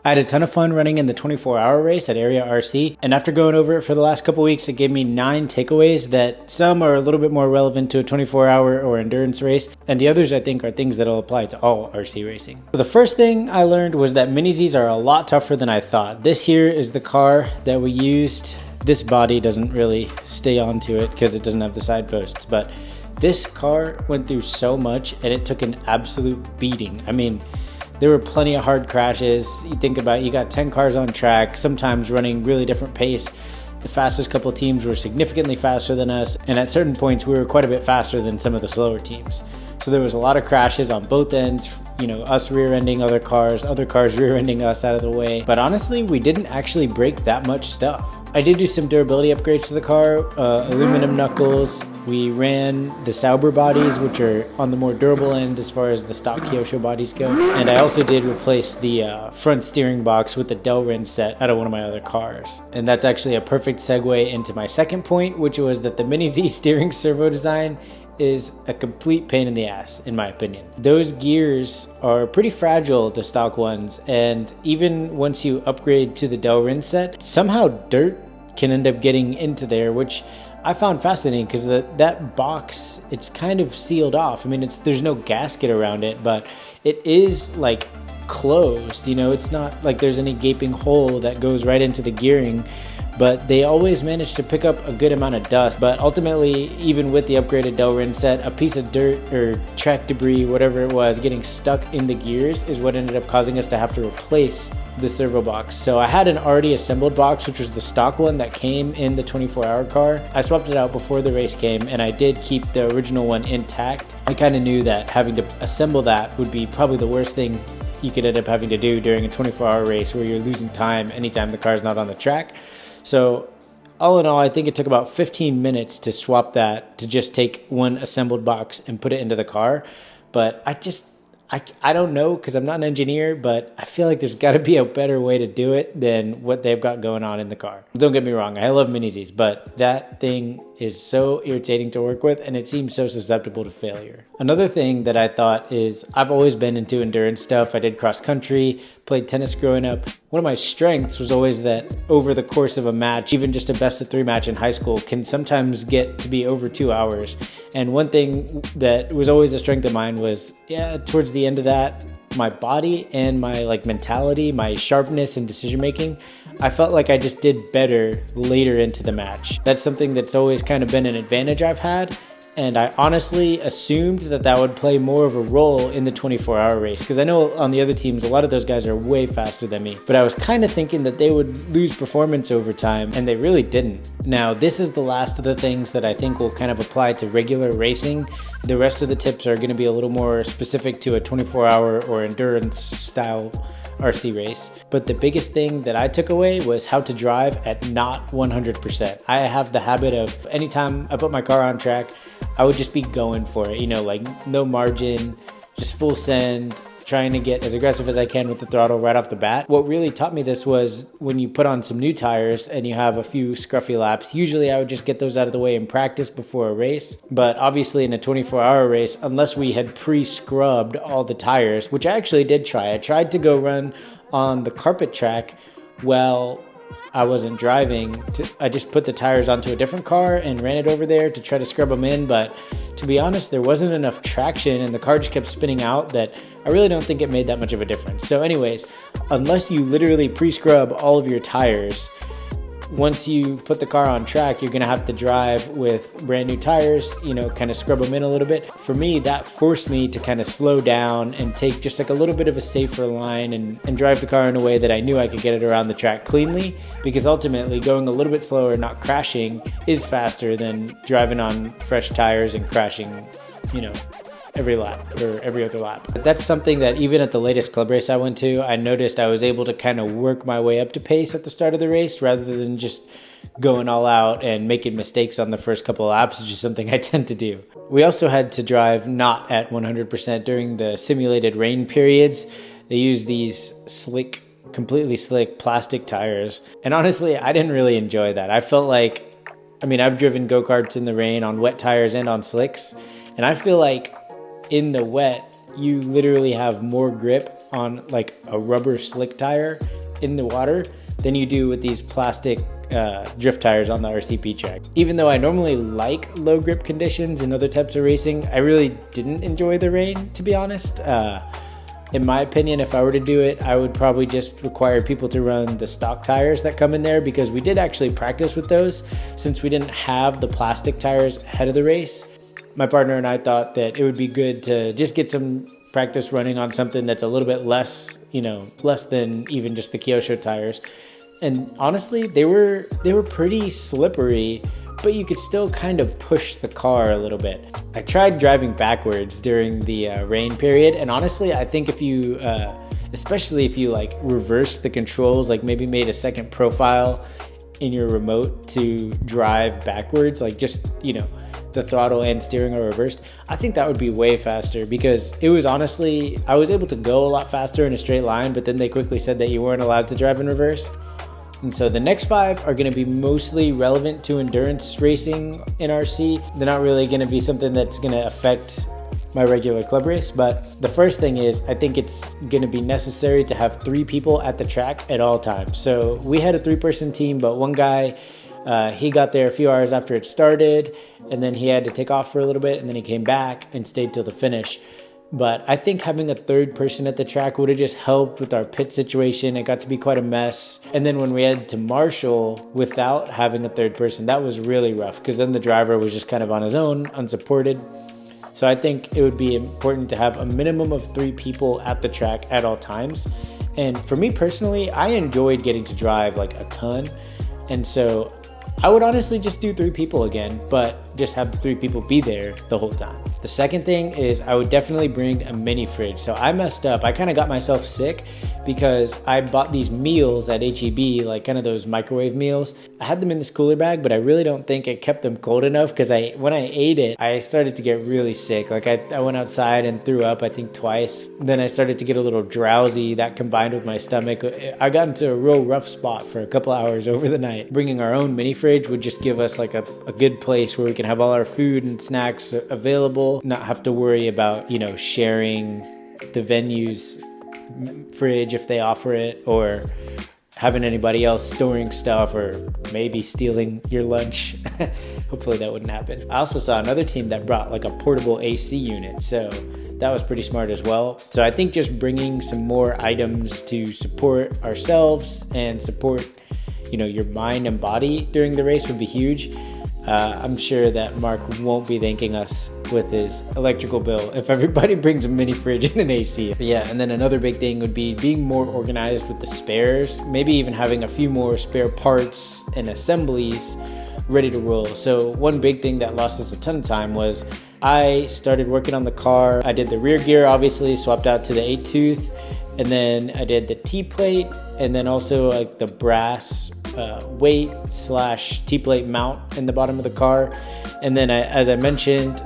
I had a ton of fun running in the 24-hour race at Area RC, and after going over it for the last couple weeks, it gave me 9 takeaways that some are a little bit more relevant to a 24-hour or endurance race, and the others I think are things that'll apply to all RC racing. So the first thing I learned was that Mini Zs are a lot tougher than I thought. This here is the car that we used. This body doesn't really stay onto it because it doesn't have the side posts, but this car went through so much and it took an absolute beating. I mean, there were plenty of hard crashes. You think about it, you got 10 cars on track, sometimes running really different pace. The fastest couple teams were significantly faster than us, and at certain points we were quite a bit faster than some of the slower teams. So there was a lot of crashes on both ends, you know, us rear-ending other cars rear-ending us out of the way. But honestly, we didn't actually break that much stuff. I did do some durability upgrades to the car, aluminum knuckles. We ran the Sauber bodies, which are on the more durable end as far as the stock Kyosho bodies go. And I also did replace the front steering box with the Delrin set out of one of my other cars. And that's actually a perfect segue into my second point, which was that the Mini Z steering servo design is a complete pain in the ass, in my opinion. Those gears are pretty fragile, the stock ones, and even once you upgrade to the Delrin set, somehow dirt can end up getting into there, which I found fascinating because that box, it's kind of sealed off. I mean, there's no gasket around it, but it is like closed, you know, it's not like there's any gaping hole that goes right into the gearing. But they always managed to pick up a good amount of dust. But ultimately, even with the upgraded Delrin set, a piece of dirt or track debris, whatever it was, getting stuck in the gears is what ended up causing us to have to replace the servo box. So I had an already assembled box, which was the stock one that came in the 24-hour car. I swapped it out before the race came, and I did keep the original one intact. I kind of knew that having to assemble that would be probably the worst thing you could end up having to do during a 24-hour race where you're losing time anytime the car's not on the track. So all in all, I think it took about 15 minutes to swap that, to just take one assembled box and put it into the car. But I don't know, because I'm not an engineer, but I feel like there's got to be a better way to do it than what they've got going on in the car. Don't get me wrong, I love Mini Zs, but that thing is so irritating to work with, and it seems so susceptible to failure. Another thing that I thought is, I've always been into endurance stuff. I did cross country, played tennis growing up. One of my strengths was always that over the course of a match, even just a best of 3 match in high school, can sometimes get to be over 2 hours. And one thing that was always a strength of mine was, towards the end of that, my body and my mentality, my sharpness and decision making, I felt like I just did better later into the match. That's something that's always kind of been an advantage I've had, and I honestly assumed that would play more of a role in the 24-hour race, because I know on the other teams, a lot of those guys are way faster than me, but I was kind of thinking that they would lose performance over time, and they really didn't. Now, this is the last of the things that I think will kind of apply to regular racing. The rest of the tips are going to be a little more specific to a 24-hour or endurance style RC race. But the biggest thing that I took away was how to drive at not 100%. I have the habit of, anytime I put my car on track, I would just be going for it, no margin, just full send, trying to get as aggressive as I can with the throttle right off the bat. What really taught me this was when you put on some new tires and you have a few scruffy laps, usually I would just get those out of the way in practice before a race. But obviously in a 24-hour race, unless we had pre-scrubbed all the tires, which I actually did try. I tried to go run on the carpet track. Well, I wasn't driving. I just put the tires onto a different car and ran it over there to try to scrub them in. But to be honest, there wasn't enough traction and the car just kept spinning out that I really don't think it made that much of a difference. So anyways, unless you literally pre-scrub all of your tires, once you put the car on track, you're gonna have to drive with brand new tires, kind of scrub them in a little bit. For me, that forced me to kind of slow down and take just a little bit of a safer line and drive the car in a way that I knew I could get it around the track cleanly, because ultimately going a little bit slower and not crashing is faster than driving on fresh tires and crashing, every lap or every other lap. But that's something that even at the latest club race I went to, I noticed I was able to kind of work my way up to pace at the start of the race rather than just going all out and making mistakes on the first couple of laps, which is something I tend to do. We also had to drive not at 100% during the simulated rain periods. They use these completely slick plastic tires. And honestly, I didn't really enjoy that. I felt like, I've driven go-karts in the rain on wet tires and on slicks, and I feel like in the wet, you literally have more grip on like a rubber slick tire in the water than you do with these plastic drift tires on the RCP track. Even though I normally like low grip conditions and other types of racing, I really didn't enjoy the rain, to be honest. In my opinion, if I were to do it, I would probably just require people to run the stock tires that come in there, because we did actually practice with those since we didn't have the plastic tires ahead of the race. My partner and I thought that it would be good to just get some practice running on something that's a little bit less, less than even just the Kyosho tires. And honestly, they were pretty slippery, but you could still kind of push the car a little bit. I tried driving backwards during the rain period, and honestly, I think if you, especially if you like reversed the controls, like maybe made a second profile in your remote to drive backwards, like just, the throttle and steering are reversed, I think that would be way faster, because it was honestly, I was able to go a lot faster in a straight line, but then they quickly said that you weren't allowed to drive in reverse. And so the next 5 are going to be mostly relevant to endurance racing in RC. They're not really going to be something that's going to affect my regular club race. But the first thing is, I think it's going to be necessary to have 3 people at the track at all times. So we had a 3-person team, but one guy, he got there a few hours after it started, and then he had to take off for a little bit, and then he came back and stayed till the finish. But I think having a 3rd person at the track would have just helped with our pit situation. It got to be quite a mess. And then when we had to marshal without having a 3rd person, that was really rough, because then the driver was just kind of on his own, unsupported. So I think it would be important to have a minimum of 3 people at the track at all times. And for me personally, I enjoyed getting to drive like a ton. And so I would honestly just do 3 people again, but just have the 3 people be there the whole time. The second thing is I would definitely bring a mini fridge. So I messed up. I kind of got myself sick because I bought these meals at HEB, like kind of those microwave meals. I had them in this cooler bag, but I really don't think it kept them cold enough, because when I ate it, I started to get really sick. Like I went outside and threw up, I think twice. Then I started to get a little drowsy. That combined with my stomach, I got into a real rough spot for a couple hours over the night. Bringing our own mini fridge would just give us like a good place where we can have all our food and snacks available, not have to worry about, sharing the venue's fridge if they offer it, or having anybody else storing stuff or maybe stealing your lunch. Hopefully that wouldn't happen. I also saw another team that brought like a portable AC unit, so that was pretty smart as well. So I think just bringing some more items to support ourselves and support, your mind and body during the race would be huge. I'm sure that Mark won't be thanking us with his electrical bill if everybody brings a mini fridge and an AC. But yeah, and then another big thing would be being more organized with the spares, maybe even having a few more spare parts and assemblies ready to roll. So one big thing that lost us a ton of time was I started working on the car. I did the rear gear, obviously, swapped out to the 8-tooth, and then I did the T-plate, and then also like the brass weight / T-plate mount in the bottom of the car. And then as I mentioned,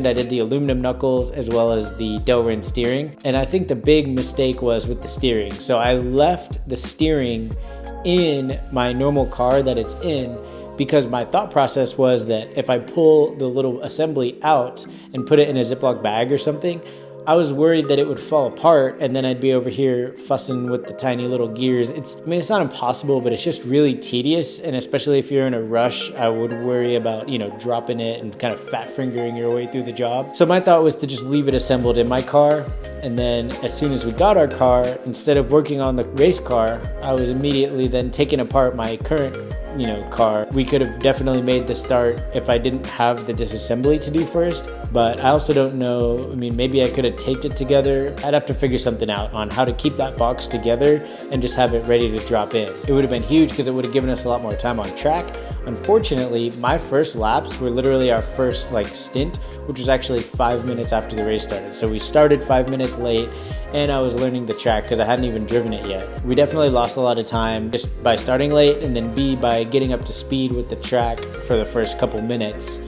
I did the aluminum knuckles as well as the Delrin steering. And I think the big mistake was with the steering. So I left the steering in my normal car that it's in, because my thought process was that if I pull the little assembly out and put it in a Ziploc bag or something, I was worried that it would fall apart, and then I'd be over here fussing with the tiny little gears. It's not impossible, but it's just really tedious. And especially if you're in a rush, I would worry about, dropping it and kind of fat fingering your way through the job. So my thought was to just leave it assembled in my car. And then as soon as we got our car, instead of working on the race car, I was immediately then taking apart my current car. We could have definitely made the start if I didn't have the disassembly to do first, but I also don't know. Maybe I could have taped it together. I'd have to figure something out on how to keep that box together and just have it ready to drop in. It would have been huge because it would have given us a lot more time on track. Unfortunately, my first laps were literally our first stint, which was actually 5 minutes after the race started. So we started 5 minutes late, and I was learning the track because I hadn't even driven it yet. We definitely lost a lot of time just by starting late, and then B, by getting up to speed with the track for the first couple minutes.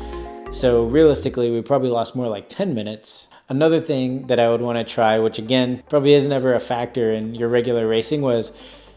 So realistically, we probably lost more like 10 minutes. Another thing that I would want to try, which again, probably isn't ever a factor in your regular racing, was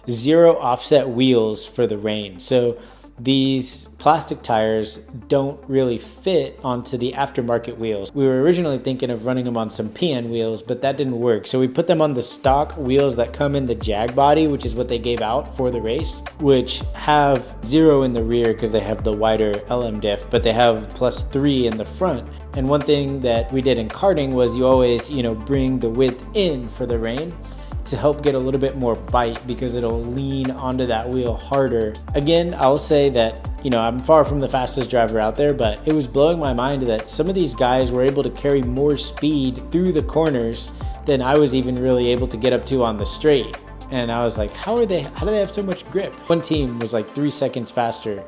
0 offset wheels for the rain. So these plastic tires don't really fit onto the aftermarket wheels. We were originally thinking of running them on some PN wheels, but that didn't work. So we put them on the stock wheels that come in the Jag body, which is what they gave out for the race, which have 0 in the rear because they have the wider LM diff, but they have +3 in the front. And one thing that we did in karting was you always, bring the width in for the rein to help get a little bit more bite because it'll lean onto that wheel harder. Again, I'll say that, I'm far from the fastest driver out there, but it was blowing my mind that some of these guys were able to carry more speed through the corners than I was even really able to get up to on the straight. And I was like, how do they have so much grip? One team was like 3 seconds faster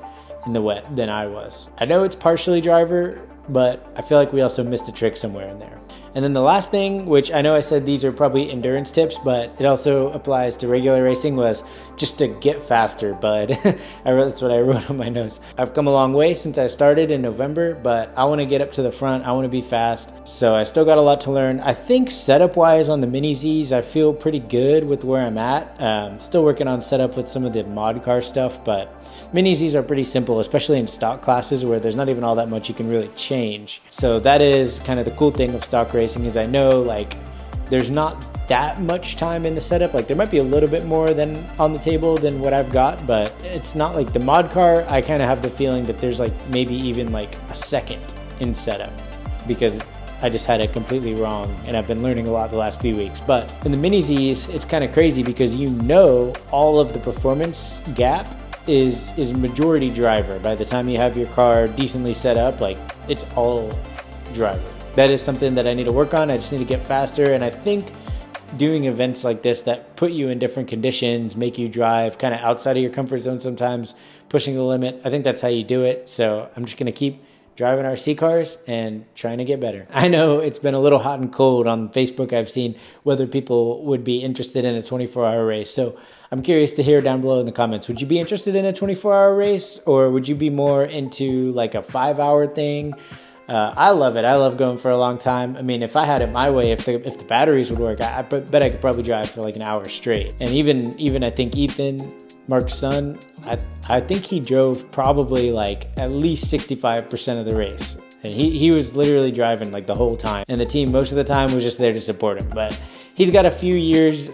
in the wet than I was. I know it's partially driver, but I feel like we also missed a trick somewhere in there. And then the last thing, which I know I said these are probably endurance tips, but it also applies to regular racing, was just to get faster, bud. That's what I wrote on my notes. I've come a long way since I started in November, but I want to get up to the front. I want to be fast. So I still got a lot to learn. I think setup wise on the Mini Zs, I feel pretty good with where I'm at. Still working on setup with some of the mod car stuff, but Mini Zs are pretty simple, especially in stock classes where there's not even all that much you can really change. So that is kind of the cool thing of stock racing, is I know like there's not that much time in the setup. Like there might be a little bit more than on the table than what I've got, but it's not like the mod car. I kind of have the feeling that there's like maybe even like a second in setup because I just had it completely wrong, and I've been learning a lot the last few weeks. But in the Mini Zs, it's kind of crazy because all of the performance gap is majority driver. By the time you have your car decently set up, like it's all driver. That is something that I need to work on. I just need to get faster, and I think doing events like this that put you in different conditions, make you drive kind of outside of your comfort zone sometimes, pushing the limit, I think that's how you do it. So I'm just going to keep driving RC cars and trying to get better. I know it's been a little hot and cold on Facebook. I've seen whether people would be interested in a 24-hour race. So I'm curious to hear down below in the comments. Would you be interested in a 24-hour race, or would you be more into like a 5-hour thing? I love it. I love going for a long time. I mean, if I had it my way, if the batteries would work, I bet I could probably drive for like an hour straight. And even I think Ethan, Mark's son, I think he drove probably like at least 65% of the race. And he was literally driving like the whole time. And the team most of the time was just there to support him. But he's got a few years,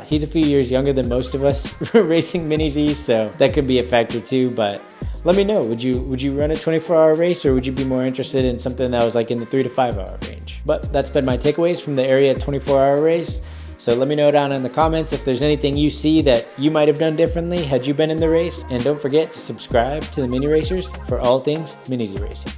he's a few years younger than most of us racing Mini Zs, so that could be a factor too. But let me know, would you run a 24-hour race, or would you be more interested in something that was like in the 3 to 5 hour range? But that's been my takeaways from the area 24-hour race. So let me know down in the comments if there's anything you see that you might have done differently had you been in the race. And don't forget to subscribe to the Mini Racers for all things Mini Z racing.